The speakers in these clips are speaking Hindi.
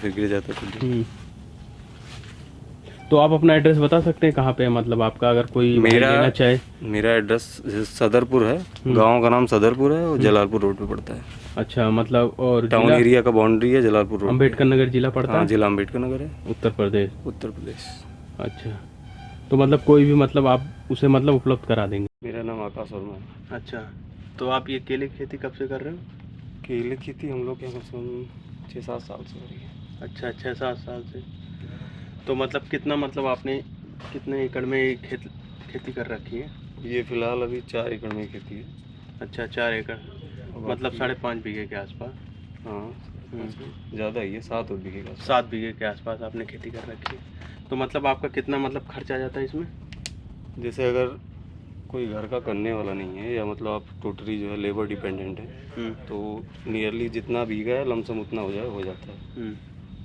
फिर गिर जाता है। तो आप अपना एड्रेस बता सकते हैं कहाँ पे है, मतलब आपका, अगर कोई भाई लेना चाहे। मेरा एड्रेस सदरपुर है, गांव का नाम सदरपुर है और जलालपुर रोड पे पड़ता है। अच्छा, मतलब और टाउन जिला एरिया का बाउंड्री है, जलालपुर रोड पे अम्बेडकर है। नगर जिला पड़ता हाँ, है, जिला अम्बेडकर नगर है, उत्तर प्रदेश। उत्तर प्रदेश। अच्छा, तो मतलब कोई भी, मतलब आप उसे मतलब उपलब्ध करा देंगे। मेरा नाम आकाश वर्मा है। अच्छा, तो आप ये केले की खेती कब से कर रहे हो? केले की खेती हम लोग के यहाँ कम से कम 6-7 साल से हो रही है। अच्छा, 6-7 साल से। तो मतलब कितना, मतलब आपने कितने एकड़ में खेती कर रखी है? ये फिलहाल अभी 4 एकड़ में खेती है। अच्छा, 4 एकड़, मतलब बाकी 5.5 बीघे के आसपास। हाँ, ज़्यादा ही है, 7 बीघे का। 7 बीघे के आसपास आपने खेती कर रखी है। तो मतलब आपका कितना मतलब खर्च आ जाता है इसमें? जैसे अगर कोई घर का करने वाला नहीं है या मतलब आप टोटली जो है लेबर डिपेंडेंट है, तो नियरली जितना बीघा है लमसम उतना हो जाता है।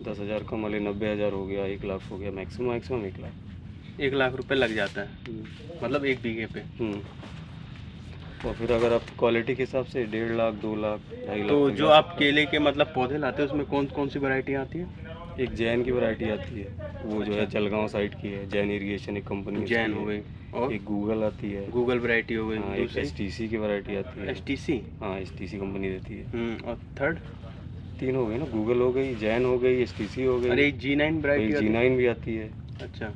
10,000 कम वाले 90,000 हो गया, 1 लाख हो गया, मैक्सिमम 1 लाख। 1 लाख रुपए लग जाता है, मतलब 1 बीघे पे। और फिर अगर आप क्वालिटी के हिसाब से 1.5 लाख, 2 लाख, 2.5 लाख तो तक जो जा आप सकता केले के मतलब पौधे लाते हैं उसमें कौन कौन सी वैरायटी आती है? है। एक जैन की वैरायटी आती है, वो जो है अच्छा, जलगांव साइड की है, जैन इरिगेशन एक कंपनी उसकी जैन हो है। गई, और एक गूगल आती है। गूगल वैरायटी हो गई, हाँ, एक दूसरी STC की वैरायटी आती है। STC। हाँ, STC कंपनी देती है। और थर्ड? 3 हो गई ना, गूगल हो गई, जैन हो गई, STC हो गई, अरे एक G9 वैरायटी एक आती है। G9 भी आती है। अच्छा,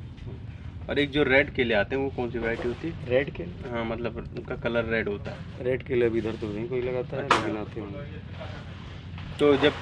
और एक जो रेड केले आते हैं वो कौन सी वैरायटी होती है? रेड के हाँ, मतलब उनका कलर रेड होता है। रेड के लिए अभी इधर तो नहीं कोई लगाता है, अच्छा, लेकिन आते होंगे। तो जब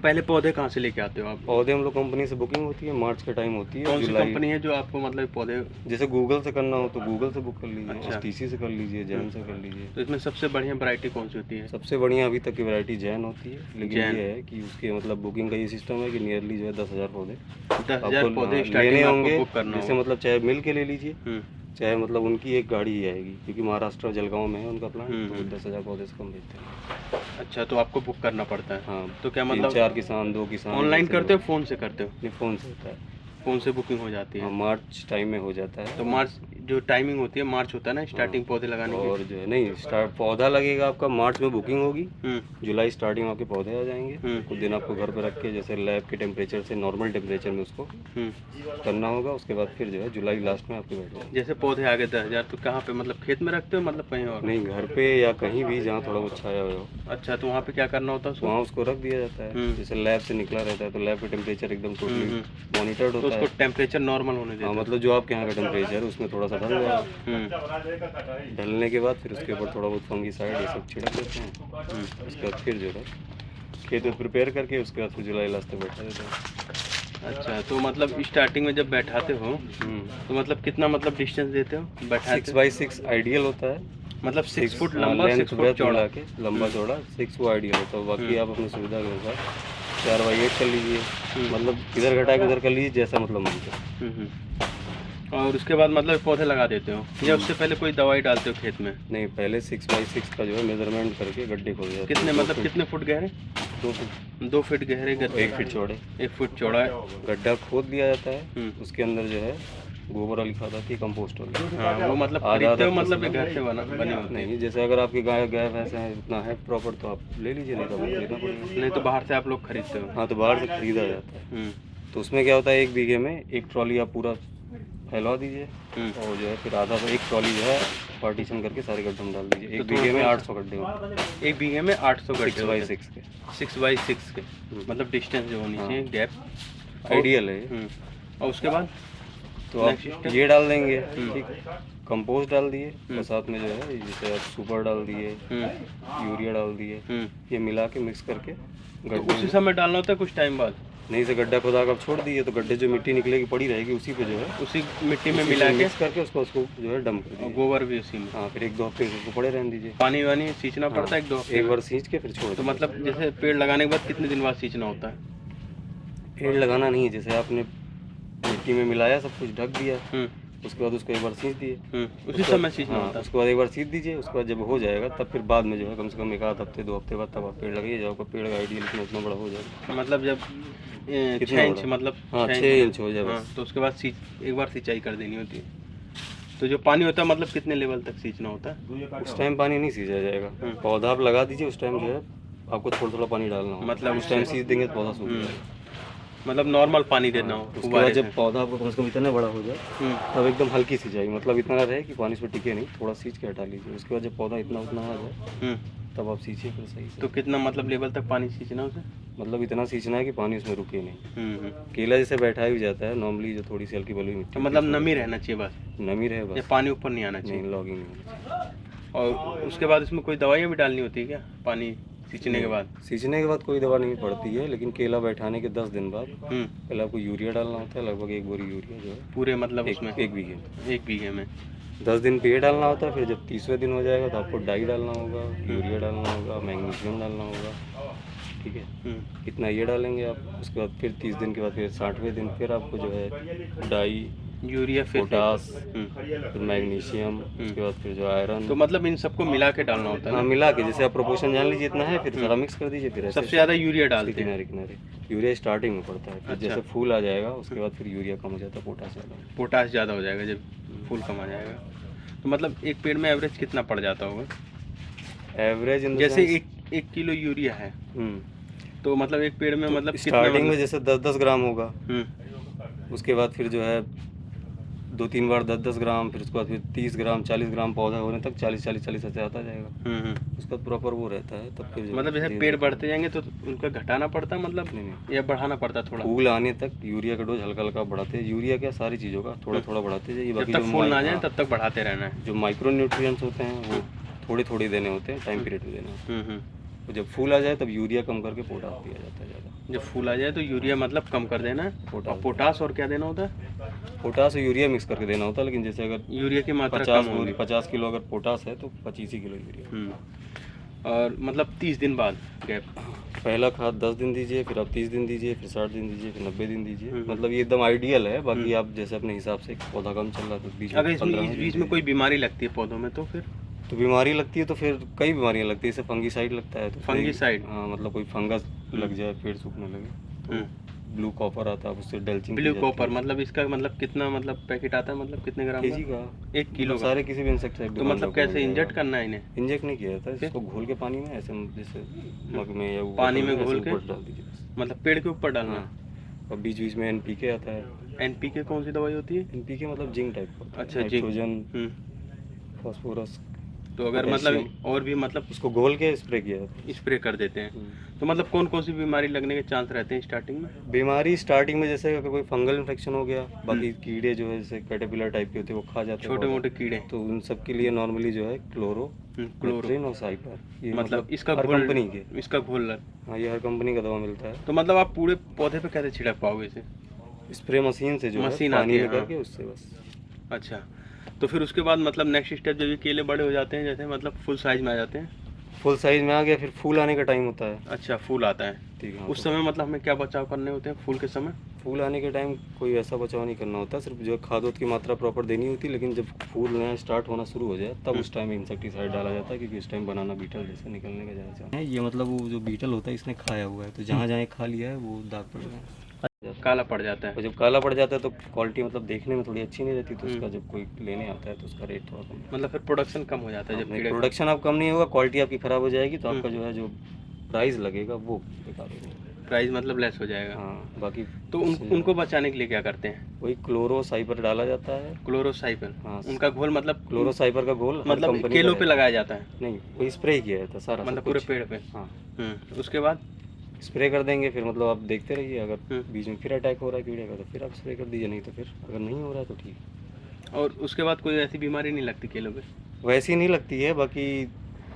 पहले पौधे कहाँ से लेके आते हो आप? पौधे हम लोग कंपनी से बुकिंग होती है, मार्च का टाइम होती है, कौन सी जुलाई। कंपनी है जो आपको मतलब पौधे? जैसे गूगल से करना हो तो गूगल से बुक कर लीजिए, अच्छा, STC से कर लीजिए, जैन से कर लीजिए। तो इसमें सबसे बढ़िया वैरायटी कौन सी होती है? सबसे बढ़िया अभी तक की वैरायटी जैन होती है, लेकिन जैन। ये है कि उसके मतलब बुकिंग का ये सिस्टम है कि नियरली जो है 10,000 पौधे 10,000 आपको पौधे स्टार्टिंग लेने में आपको होंगे। बुक करना जैसे होगा। मतलब चाहे मिल के ले लीजिए, हम्म, चाहे मतलब उनकी एक गाड़ी ही आएगी, क्योंकि महाराष्ट्र जलगांव में है उनका प्लांट, तो हम्म। 10,000 पौधे से कम बेचते हैं। अच्छा, तो आपको बुक करना पड़ता है। हाँ, तो क्या 3-4 मतलब किसान, 2 किसान ऑनलाइन जैसे करते लोग। हो, फ़ोन से करते हो? नहीं, फ़ोन से होता है। फ़ोन से बुकिंग हो जाती हाँ, है। मार्च टाइम में हो जाता है। तो मार्च जो टाइमिंग होती है, मार्च होता है ना हाँ, स्टार्टिंग पौधे लगाने की? और जो है नहीं, स्टार्ट पौधा लगेगा आपका मार्च में, बुकिंग होगी, हम्म, जुलाई स्टार्टिंग में आपके पौधे आ जाएंगे। हम्म, कुछ दिन आपको घर पर रख के जैसे लैब के टेम्परेचर से नॉर्मल टेम्परेचर में उसको हम्म। करना होगा। उसके बाद फिर जो है जुलाई लास्ट में आपके बैठ जाएंगे। जैसे पौधे आ गए 10,000, तो कहाँ पे, मतलब खेत में रखते हो, मतलब कहीं और? नहीं, घर पे या कहीं भी जहाँ थोड़ा बहुत छाया हुआ हो, अच्छा, तो वहाँ पे क्या करना होता है उसको? वहाँ उसको रख दिया जाता है। हम्म, जैसे लैब से निकला रहता है तो लैब का टेम्परेचर एकदम टोटली हम्म। मॉनिटर्ड तो होता उसको है। टेम्परेचर नॉर्मल होने हाँ, देते हो? मतलब जो आपके यहाँ का टेम्परेचर है उसमें थोड़ा सा ढल जाएगा। ढलने के बाद फिर उसके ऊपर थोड़ा बहुत फंगीसाइड ये सब छिड़क देते हैं। उसके बाद फिर जो है खेत प्रिपेयर करके उसके बाद फिर जुलाई लास्ट तक बैठा देते हैं। अच्छा, तो मतलब स्टार्टिंग में जब बैठाते हो तो मतलब कितना, मतलब डिस्टेंस देते हो बैठाते? 6x6 आइडियल होता है। मतलब 6 फुट लंबा, लेंथ 6 फुट ब्रेथ चौड़ा। मिला के लंबा चौड़ा 6 वो आइडियल होता है। बाकी आप अपनी सुविधा के अनुसार 4x8 कर लीजिए, मतलब इधर घटा के उधर कर लीजिए, जैसा मतलब मन करे। और उसके बाद मतलब पौधे लगा देते हो, या उससे पहले कोई दवाई डालते हो खेत में? नहीं, पहले 6x6 का जो है मेजरमेंट करके गड्ढे खोद जाते हैं। कितने, मतलब कितने फुट गहरे? 2 फुट, 2 फीट गहरे 1 फीट चौड़े 1 फुट चौड़ा है। गड्ढा खोद लिया जाता है। उसके अंदर जो है गोबर वाली खाद आती है, कंपोस्ट वाली। हाँ, वो मतलब आधा खरीदते आधा हो, मतलब ये फसला घर से बने होते हैं? नहीं, जैसे अगर आपकी गाय गाय भैंस है उतना है प्रॉपर तो आप ले लीजिए, नहीं तो आपको खरीदना पड़ेगा। नहीं तो बाहर से आप लोग खरीदते हो? हाँ, तो बाहर से खरीदा जाता है। तो उसमें क्या होता है, 1 बीघे में 1 ट्रॉली आप पूरा फैलवा दीजिए, और जो है फिर आधा तो 1 ट्रॉली जो है पार्टीशन करके सारे गड्ढों में डाल दीजिए। 1 बीघे में 800 गड्ढे होते हैं। 1 बीघे में 800 गड्ढे 6x6 के 6x6 के, मतलब डिस्टेंस जो होनी चाहिए, गैप आइडियल है ये। और उसके बाद तो आप ये डाल देंगे, ठीक, कंपोस्ट डाल दिए, और साथ में जो है जैसे आप सुपर डाल दिए, यूरिया डाल दिए, ये मिला के मिक्स करके तो गड्ढे उसी में। समय डालना होता है कुछ टाइम बाद? नहीं से गड्ढा खुदा कर आप छोड़ दीजिए तो गड्ढे जो मिट्टी निकलेगी पड़ी रहेगी उसी पे जो है उसी मिट्टी में उसी मिला के, मिक्स करके उसको जो है डंप कर और दीजिए। गोबर भी उसी में? हाँ, फिर 1-2 हफ्ते उसको पड़े रहने दीजिए। पानी वानी सींचना पड़ता है 1-2 हफ्ते एक में? बार सींच के फिर छोड़ तो दीजिए। मतलब जैसे पेड़ लगाने के बाद कितने दिन बाद सींचना होता है? पेड़ लगाना नहीं है, जैसे आपने मिट्टी में मिलाया, सब कुछ ढक दिया, उसके बाद उसको एक बार सींच दिए, उसी समय सींचना हाँ, होता है? उसके बाद एक बार सींच दीजिए। उसके बाद जब हो जाएगा तब फिर बाद में जो है कम से कम 1-8 हफ्ते 2 हफ्ते बाद तब आप पेड़ लगाइए, जाओ पेड़ का आइडियल इतना बड़ा हो जाएगा। मतलब जब 6 कितना इंच, बड़ा? मतलब हाँ, 6 6 इंच हो जाए हाँ, बस। तो उसके बाद एक बार सिंचाई कर देनी होती है। तो जो पानी होता है मतलब कितने लेवल तक सींचना होता है? उस टाइम पानी नहीं सींचा जाएगा, पौधा आप लगा दीजिए, उस टाइम जो है आपको थोड़ा थोड़ा पानी डालना होगा। मतलब उस टाइम सींच देंगे तो पौधा सूख जाएगा। मतलब नॉर्मल पानी देना हो उसके बाद फुव्वारे जब से। पौधा आपको कम से कम इतना बड़ा हो जाए तब एकदम हल्की सिंचाई, मतलब इतना रहे कि पानी उसमें टिके नहीं, थोड़ा सींच के हटा लीजिए। उसके बाद जब पौधा इतना उतना आ जाए तब आप सींचिए फिर सही से। तो कितना मतलब लेवल तक पानी सींचना उसे? मतलब इतना सींचना है कि पानी उसमें रुके नहीं। केला जैसे बैठा भी जाता है नॉर्मली, जो थोड़ी सी हल्की बलुई मिट्टी तो मतलब नमी रहना चाहिए बस, नमी रहे या बस, पानी ऊपर नहीं आना चाहिए? नहीं लॉगिंग नहीं होनी चाहिए। और उसके बाद इसमें कोई दवाइयाँ भी डालनी होती है क्या पानी सींचने के बाद? सींचने के बाद कोई दवा नहीं पड़ती है, लेकिन केला बैठाने के 10 दिन बाद हम्म, पहले आपको यूरिया डालना होता है, लगभग 1 बोरी यूरिया जो है पूरे मतलब उसमें एक बीघे में। 1 बीघे में 10 दिन पे ये डालना होता है, फिर जब 30वें दिन हो जाएगा तो आपको डाई डालना होगा, यूरिया डालना होगा, मैग्नीशियम डालना होगा, ठीक है। इतना ये डालेंगे आप। उसके बाद फिर 30 दिन के बाद फिर 60वें दिन फिर आपको जो है डाई, यूरिया फिर पोटास, फिर मैग्नीशियम, उसके बाद फिर जो आयरन। तो मतलब इन सबको मिला के डालना होता है हाँ ना? मिला के, जैसे आप प्रोपोर्शन जान लीजिए इतना है, फिर सारा मिक्स कर दीजिए। फिर ऐसे सबसे ज़्यादा यूरिया डालते हैं? किनारे किनारे यूरिया स्टार्टिंग में पड़ता है, फिर अच्छा। जैसे फूल आ जाएगा उसके बाद फिर यूरिया कम हो जाता है, पोटास ज़्यादा। पोटास ज़्यादा हो जाएगा जब फूल कम आ जाएगा। तो मतलब एक पेड़ में एवरेज कितना पड़ जाता होगा? एवरेज जैसे एक किलो यूरिया है तो मतलब एक पेड़ में मतलब कितना स्टार्टिंग में मतलब? जैसे 10-10 ग्राम होगा, हम्म, उसके बाद फिर जो है 2-3 बार 10-10 ग्राम, फिर उसके बाद फिर 30 ग्राम 40 ग्राम पौधा होने तक 40-40-40 ऐसे आता जाएगा। उसका प्रॉपर वो रहता है, तब फिर जो मतलब जैसे धीरे पेड़ धीरे बढ़ते जाएंगे तो उनका घटाना पड़ता है मतलब, नहीं या बढ़ाना पड़ता है थोड़ा? फूल आने तक यूरिया का डोज हल्का हल्का बढ़ाते हैं। यूरिया क्या, सारी चीज़ों का थोड़ा थोड़ा बढ़ाते जाइए। जब बाकी तक जो फूल ना जाए तब तक बढ़ाते रहना है। जो माइक्रो न्यूट्रिएंट्स होते हैं वो थोड़े थोड़े देने होते हैं, टाइम पीरियड पे देने होते हैं। तो जब फूल आ जाए तब यूरिया कम करके पोटास दिया जाता है ज़्यादा। जब फूल आ जाए तो यूरिया मतलब कम कर देना है, और पोटास और क्या देना होता है? पोटास और यूरिया मिक्स करके देना होता है, लेकिन जैसे अगर यूरिया की मात्रा कम होगी। 50 किलो अगर पोटास है तो 25 ही किलो यूरिया। और मतलब 30 दिन बाद गैप? पहला खाद 10 दिन दीजिए, फिर आप 30 दिन दीजिए, फिर 60 दिन दीजिए, फिर 90 दिन दीजिए। मतलब ये एकदम आइडियल है। बाकी आप जैसे अपने हिसाब से, पौधा कम चल रहा है तो बीच में अगर इसमें 15 इस बीच में कोई बीमारी लगती है पौधों में तो फिर? तो बीमारी लगती है तो फिर कई बीमारियां लगती है, जैसे फंगीसाइड लगता है तो फंगीसाइड? हाँ, मतलब कोई फंगस लग जाए, पेड़ सूखने लगे तो ब्लू कॉपर आता है, उससे डल्चिंग ब्लू कॉपर मतलब इसका मतलब कितना मतलब पैकेट आता है, मतलब कितने ग्राम केजी का? का 1 किलो का? सारे किसी भी इंसेक्टिसाइड तो मतलब कैसे इंजेक्ट करना है इन्हें? इंजेक्ट नहीं किया जाता है, इसको घोल के पानी में ऐसे जैसे मग में या पानी में ऐसे घोल के ऊपर डाल दीजिए बस। मतलब पेड़ के ऊपर डालना? और बीच बीच में एनपीके आता है। एनपीके कौन सी दवाई होती है? एनपीके मतलब जिंक टाइप का। अच्छा, जिंक। Nitrogen, phosphorus. तो अगर मतलब और भी मतलब उसको घोल के स्प्रे किया जाता है। स्प्रे कर देते हैं। तो मतलब कौन कौन सी बीमारी लगने के चांस रहते हैं स्टार्टिंग में? बीमारी स्टार्टिंग में जैसे अगर कोई फंगल इन्फेक्शन हो गया, बाकी कीड़े जो है जैसे कैटरपिलर टाइप के होते हैं वो खा जाते हैं छोटे मोटे कीड़े? तो उन सब के लिए नॉर्मली जो है क्लोरो और साइपर, ये मतलब इसका हर घोल, कंपनी के इसका घोल? हाँ, ये हर कंपनी का दवा मिलता है। तो मतलब आप पूरे पौधे पे कैसे छिड़क पाओगे इसे? स्प्रे मशीन से जो मशीन है आती पानी है, में करके उससे बस। अच्छा, तो फिर उसके बाद मतलब नेक्स्ट स्टेप जब ये केले बड़े हो जाते हैं, जैसे मतलब फुल साइज में आ जाते हैं? फुल साइज में आ गया फिर फूल आने का टाइम होता है। अच्छा, फूल आता है, ठीक है। उस समय मतलब हमें क्या बचाव करने होते हैं फूल के समय? फूल आने के टाइम कोई ऐसा बचाव नहीं करना होता, सिर्फ जो खाद की मात्रा प्रॉपर देनी होती है। लेकिन जब फूल नया स्टार्ट होना शुरू हो जाए तब उस टाइम इंसेक्टिसाइड डाला जाता है, क्योंकि उस टाइम बनाना बीटल जैसे निकलने का ज़्यादा चांस है। ये मतलब वो जो बीटल होता है इसने खाया हुआ है, तो जहाँ जहाँ खा लिया है वो दाग पड़ रहा है, काला पड़ जाता है। और जब काला पड़ जाता है तो क्वालिटी मतलब देखने में थोड़ी अच्छी नहीं रहती, तो उसका जब कोई लेने आता है तो उसका रेट थोड़ा कम। मतलब फिर प्रोडक्शन कम हो जाता है जब कीड़े? प्रोडक्शन आप कम नहीं होगा, क्वालिटी आपकी ख़राब हो जाएगी, तो आपका जो है जो प्राइस लगेगा वो बेकार होगा। प्राइस मतलब लेस हो जाएगा। हाँ, बाकी तो उनको बचाने के लिए क्या करते हैं? वही क्लोरोसाइपर डाला जाता है। क्लोरोसाइपर? हाँ, उनका घोल मतलब क्लोरोसाइपर का घोल हर मतलब कंपनी केलों का पे लगाया जाता है? नहीं, वही स्प्रे किया जाता है सारा, मतलब सब पूरे कुछ। पेड़ पे? हाँ, उसके बाद स्प्रे कर देंगे, फिर मतलब आप देखते रहिए। अगर बीच में फिर अटैक हो रहा है कीड़े का तो फिर आप स्प्रे कर दीजिए, नहीं तो फिर अगर नहीं हो रहा है तो ठीक। और उसके बाद कोई ऐसी बीमारी नहीं लगती केलों पे? वैसी नहीं लगती है, बाकी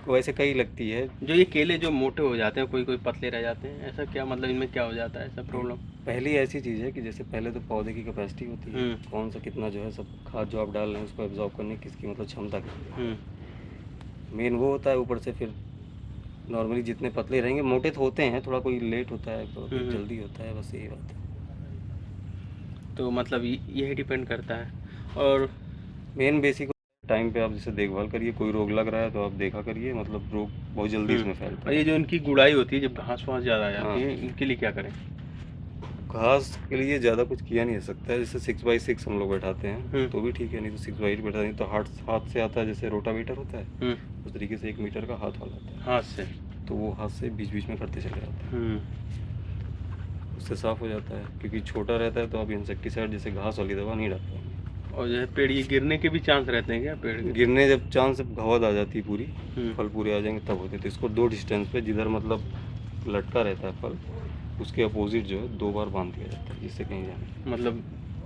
वैसे कई लगती है। जो ये केले जो मोटे हो जाते हैं, कोई कोई पतले रह जाते हैं, ऐसा क्या मतलब इनमें क्या हो जाता है ऐसा प्रॉब्लम? पहली ऐसी चीज़ है कि जैसे पहले तो पौधे की कैपेसिटी होती है, कौन सा कितना जो है सब खाद जो आप डाल रहे हैं उसको एब्जॉर्ब करने की किसकी मतलब क्षमता कितनी है, मेन वो होता है। ऊपर से फिर नॉर्मली जितने पतले रहेंगे, मोटे तो होते हैं, थोड़ा कोई लेट होता है तो जल्दी होता है, बस यही बात है। तो मतलब यही डिपेंड करता है। और मेन बेसिक टाइम पे आप जैसे देखभाल करिए, कोई रोग लग रहा है तो आप देखा करिए, मतलब रोग बहुत जल्दी इसमें फैलता और है। ये जो इनकी गुड़ाई होती है, जब घास वास ज़्यादा आ जाती है, इनके लिए क्या करें? घास के लिए ज़्यादा कुछ किया नहीं जा सकता है। जैसे 6x6 हम लोग बैठाते हैं तो भी ठीक है, नहीं तो 6x8 बैठा नहीं तो हाथ से आता है, जैसे रोटावेटर होता है उस तरीके से 1 मीटर का हाथ वाला आता है, हाथ से, तो वो हाथ से बीच बीच में करते चले जाते हैं। उससे साफ़ हो जाता है, क्योंकि छोटा रहता है तो आप इंसेक्टिसाइड जैसे घास वाली दवा नहीं डाल पाएंगे। और जो है पेड़ ये गिरने के भी चांस रहते हैं क्या पेड़ के? गिरने जब चांस घावद आ जाती है पूरी, हम्म, फल पूरे आ जाएंगे तब होते हैं। तो इसको 2 डिस्टेंस पे जिधर मतलब लटका रहता है फल, उसके अपोजिट जो है 2 बार बांध दिया जाता है, जिससे कहीं जाए। मतलब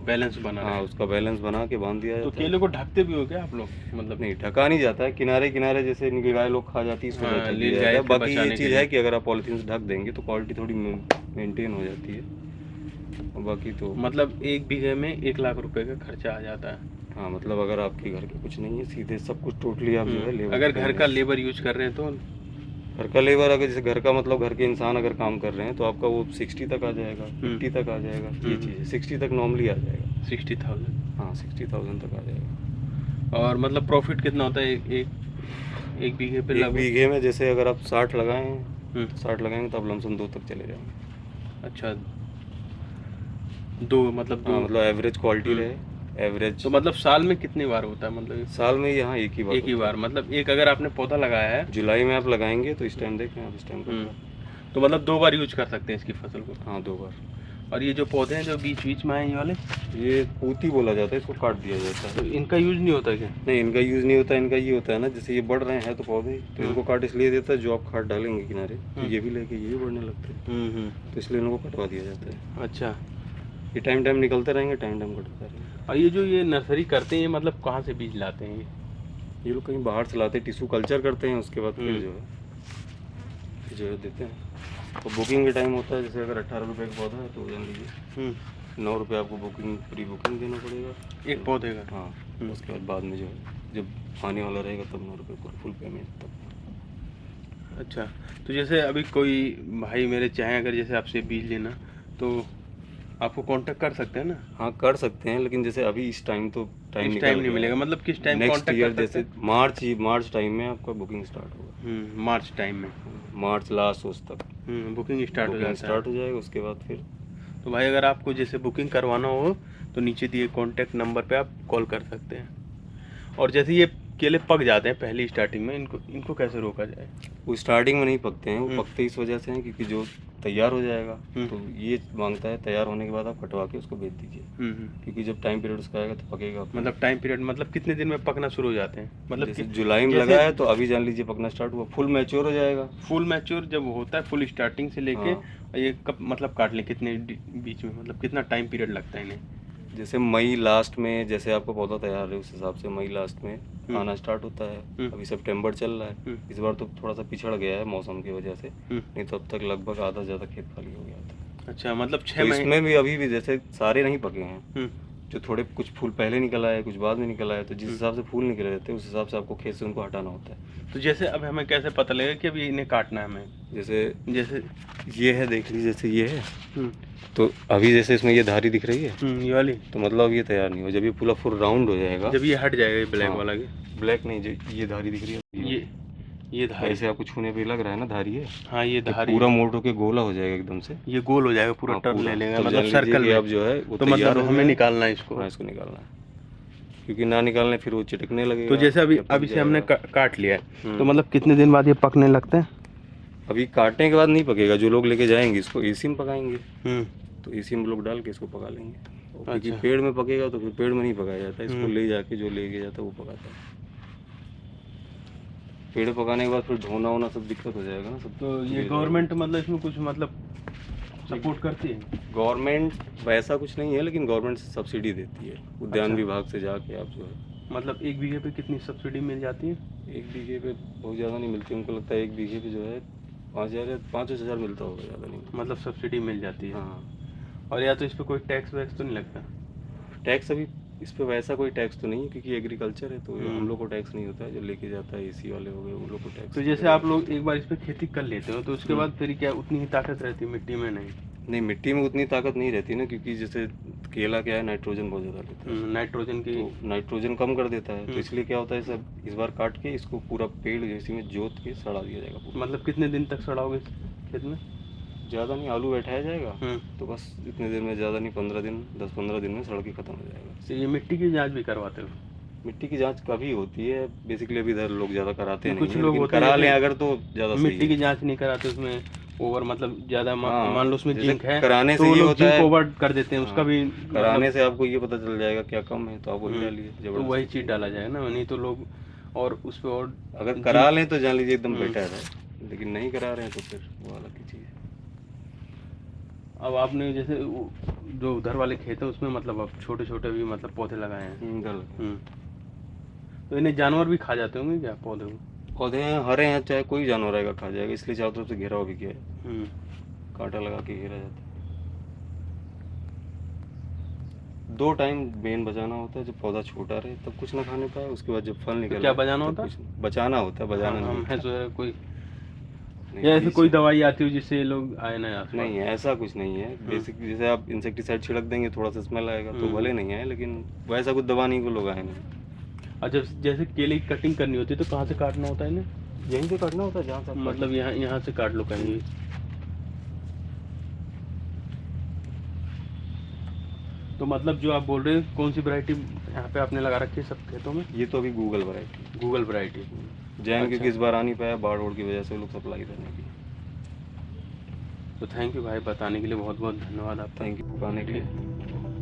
बैलेंस बना हाँ, रहे। उसका बैलेंस बना के बांध दिया तो जाता है। केले को ढकते भी हो क्या आप लोग? मतलब नहीं, ढका नहीं जाता है, किनारे किनारे जैसे नील गाय लोग खा जाती है इसको हाँ, ढक नील दिया गाय जाता है। से बाकी ये बचाने के चीज़ लिए। है कि अगर आप पॉलीथीन से ढक देंगे तो क्वालिटी थोड़ी मेंटेन हो जाती है, और बाकी तो मतलब 1 बीघे में 1 लाख रुपए का खर्चा आ जाता है। हाँ, मतलब अगर आपके घर के कुछ नहीं है, सीधे सब कुछ टोटली आप जो है लेबर अगर पे घर हैं। का लेबर यूज कर रहे हैं तो घर का लेबर अगर जैसे घर का मतलब घर के इंसान अगर काम कर रहे हैं तो आपका वो 60 तक आ जाएगा, 50 तक आ जाएगा। ये चीज़ है, 60 तक नॉर्मली आ जाएगा। 60,000। हाँ, 60,000 तक आ जाएगा। और मतलब प्रॉफिट कितना होता है एक बीघे पे एक लगभग? बीघे में जैसे अगर आप 60 लगाए हैं, हम्म, 60 लगाएंगे तो आप लमसम 2 तक चले जाएंगे। अच्छा, 2 मतलब हाँ, 2। मतलब एवरेज क्वालिटी रहे, एवरेज। तो मतलब साल में कितनी बार होता है? मतलब साल में यहाँ एक ही बार एक ही होता बार, मतलब एक अगर आपने पौधा लगाया है है। जुलाई में आप लगाएंगे तो इस टाइम देखें आप, इस टाइम पर तो मतलब 2 बार यूज कर सकते हैं इसकी फसल को। हाँ, 2 बार। और ये जो पौधे हैं जो बीच बीच में हैं ये वाले, ये पूती बोला जाता है, इसको काट दिया जाता तो है। इनका यूज नहीं होता क्या? नहीं, इनका यूज़ नहीं होता। इनका ये होता है ना, जैसे ये बढ़ रहे हैं तो पौधे, तो इनको काट इसलिए देता है, जो आप खाद डालेंगे किनारे तो ये भी लेके ये भी बढ़ने लगते हैं, तो इसलिए इनको कटवा दिया जाता है। अच्छा। ये टाइम टाइम निकलते रहेंगे, टाइम टाइम कटते रहेंगे। और ये जो ये नर्सरी करते हैं ये मतलब कहाँ से बीज लाते हैं ये? ये लोग कहीं बाहर से लाते हैं, टिश्यू कल्चर करते हैं, उसके बाद फिर जो है देते हैं। तो बुकिंग के टाइम होता है, जैसे अगर 18 रुपये का पौधा है तो जान लीजिए 9 रुपये आपको प्री बुकिंग देना पड़ेगा एक पौधे का? हाँ, उसके बाद में जो है जब आने वाला रहेगा तब 9 रुपये पूरा फुल पेमेंट तब। अच्छा, तो जैसे अभी कोई भाई मेरे चाहें अगर जैसे आपसे बीज लेना तो आपको कांटेक्ट कर सकते हैं ना? हाँ, कर सकते हैं, लेकिन जैसे अभी इस टाइम तो टाइम इस टाइम नहीं मिलेगा, मतलब किस टाइम नेक्स्ट कांटेक्ट ईयर कर सकते जैसे मार्च टाइम में आपका बुकिंग स्टार्ट होगा। हैं? मार्च टाइम में मार्च लास्ट उस तक बुकिंग स्टार्ट हो बुकिंग जाता है। स्टार्ट हो जाएगा, उसके बाद फिर तो भाई अगर आपको जैसे बुकिंग करवाना हो तो नीचे दिए कॉन्टैक्ट नंबर पे आप कॉल कर सकते हैं। और जैसे ये केले पक जाते हैं पहली स्टार्टिंग में, इनको कैसे रोका जाए? वो स्टार्टिंग में नहीं पकते हैं, वो पकते इस वजह से हैं क्योंकि जो तैयार हो जाएगा तो ये मांगता है तैयार होने के बाद आप कटवा के उसको बेच दीजिए, क्योंकि जब टाइम पीरियड उसका आएगा तो पकेगा। मतलब टाइम पीरियड मतलब कितने दिन में पकना शुरू हो जाते हैं? मतलब जैसे जुलाई में लगा है तो अभी जान लीजिए पकना स्टार्ट हुआ, फुल मैच्योर हो जाएगा। फुल मैच्योर जब होता है, फुल स्टार्टिंग से लेके ये कब मतलब काट लें कितने बीच में, मतलब कितना टाइम पीरियड लगता है इन्हें? जैसे मई लास्ट में जैसे आपका पौधा तैयार है उस हिसाब से मई लास्ट में आना स्टार्ट होता है। अभी सितंबर चल रहा है, इस बार तो थोड़ा सा पिछड़ गया है मौसम की वजह से, नहीं तो अब तक लगभग आधा से ज़्यादा खेत खाली हो गया था। अच्छा, मतलब 6 तो महीने इसमें भी अभी भी जैसे सारे नहीं पके हैं, जो थोड़े कुछ फूल पहले निकल आए कुछ बाद में निकल आए, तो जिस हिसाब से फूल निकले रहते हैं उस हिसाब से आपको खेत से उनको हटाना होता है। तो जैसे अब हमें कैसे पता लगेगा कि अभी इन्हें काटना है हमें? जैसे ये है, देख लीजिए, जैसे ये है तो अभी जैसे इसमें ये धारी दिख रही है ये वाली, तो मतलब ये तैयार नहीं हो। जब ये पूरा फुल राउंड हो जाएगा, जब ये हट जाएगा ये ब्लैक वाला के, ब्लैक नहीं, जो ये धारी दिख रही है, ये धारी ऐसे आपको छूने पे लग रहा है ना धारी है, हाँ ये धारी पूरा मोड़ होके गोला हो जाएगा एकदम से, ये गोल हो जाएगा पूरा, हाँ, टर्न पूरा। ले लेगा, तो मतलब जान सर्कल लीजिए कि में। अब जो है वो तो तैयार मतलब हो हमें गया है। निकालना है इसको? हाँ, इसको निकालना है, क्योंकि ना निकालने फिर वो चिटकने लगेगा। तो जैसे अभी से हमने काट लिया है तो मतलब कितने दिन बाद ये पकने लगते हैं? अभी काटने के बाद नहीं पकेगा, जो लोग लेके जाएंगे इसको एसी में पकाएंगे, तो एसी में लोग डाल के इसको पका लेंगे। क्योंकि पेड़ में पकेगा तो फिर पेड़ में नहीं पकाया जाता, इसको ले जाके जो लेके जाता है वो पकाता है। पेड़ पकाने के बाद फिर ढोना वोना सब दिक्कत हो जाएगा ना सब। तो ये गवर्नमेंट मतलब इसमें कुछ मतलब सपोर्ट करती है? गवर्नमेंट वैसा कुछ नहीं है, लेकिन गवर्नमेंट से सब्सिडी देती है, उद्यान विभाग से जाके आप जो है। मतलब 1 बीघे पे कितनी सब्सिडी मिल जाती है? 1 बीघे पे बहुत ज़्यादा नहीं मिलती, उनको लगता है 1 बीघे पे जो है 5,000 या 5,000 मिलता होगा, ज़्यादा नहीं। मतलब सब्सिडी मिल जाती है? हाँ। और या तो इस पर कोई टैक्स वैक्स तो नहीं लगता? टैक्स अभी इस पे वैसा कोई टैक्स तो नहीं है, क्योंकि एग्रीकल्चर है तो हम लोग को टैक्स नहीं होता है, जो लेके जाता है एसी वाले हो गए उन लोग को टैक्स। तो जैसे आप लोग एक बार इस पे खेती कर लेते हो तो उसके बाद फिर क्या उतनी ही ताकत रहती है मिट्टी में? नहीं, मिट्टी में उतनी ताकत नहीं रहती ना, क्योंकि जैसे केला क्या है, नाइट्रोजन बहुत ज़्यादा लेता है, नाइट्रोजन की, तो नाइट्रोजन कम कर देता है, तो इसलिए क्या होता है सब इस बार काट के इसको पूरा पेड़ जैसे में जोत के सड़ा दिया जाएगा पूरा। मतलब कितने दिन तक सड़ाओगे खेत में? ज़्यादा नहीं, आलू बैठाया जाएगा तो बस इतने दिन में, ज़्यादा नहीं, 15 दिन 10-15 दिन में सड़ के ख़त्म हो जाएगा। तो ये मिट्टी की जांच भी करवाते हो? मिट्टी की जांच कभी होती है, बेसिकली अभी इधर लोग ज़्यादा कराते नहीं कुछ हैं, लोग लेकिन होते हैं करा जैसे लें अगर तो ज़्यादा सही मिट्टी है। की जांच नहीं कराते, उसमें ओवर मतलब ज़्यादा हाँ, मान लो उसमें जैसे जिंक है कराने तो से वो ये लोग होता जिंक है। ओवर कर देते हैं, उसका हाँ, भी कराने से आपको ये पता चल जाएगा क्या कम है, तो आप वही डालिए तो जबरदस्ती। वही चीज़ डाला जाएगा ना, नहीं तो लोग और उस पे और अगर करा जिंक। लें तो जान लीजिए एकदम बेटर है, लेकिन नहीं करा रहे हैं तो फिर वो अलग की चीज़ है। अब आपने जैसे जो उधर वाले खेत है उसमें मतलब अब छोटे छोटे भी मतलब पौधे लगाए हैं। डल तो इन्हें जानवर भी खा जाते होंगे क्या पौधे को? पौधे हैं हरे हैं, चाहे कोई जानवर आएगा खा जाएगा, इसलिए चारों तरफ से घेराव भी किया है, कांटा लगा के घेरा जाता है। 2 टाइम मेन बचाना होता है, जब पौधा छोटा रहे तब कुछ ना खाने पाए, उसके बाद जब फल निकल क्या आए, बजाना तब होता है? कुछ बचाना होता है, बजाना नहीं है होता। जो कोई नहीं, या ऐसे बीज कोई दवाई आती हो जिससे ये लोग आए ना आसपास? नहीं है, ऐसा कुछ नहीं है। बेसिक जैसे आप इंसेक्टिसाइड छिड़क देंगे, थोड़ा सा स्मेल आएगा तो भले नहीं आए, लेकिन वैसा कुछ दवा नहीं को लोग आए नहीं। अच्छा, जैसे केले की कटिंग करनी होती है तो कहाँ से काटना होता है इन्हें? यहीं से काटना होता है जहाँ से आप मतलब यहाँ यहाँ से काट लो कहीं। तो मतलब जो आप बोल रहे हैं कौन सी वैरायटी यहाँ पे आपने लगा रखी है सब खेतों में? ये तो अभी Google variety, Google variety. Jain क्योंकि अच्छा, इस बार आ नहीं पाया बाढ़ की वजह से, वो लोग सप्लाई करने की। तो थैंक यू भाई, बताने के लिए बहुत बहुत धन्यवाद आपका। थैंक यू आने के लिए।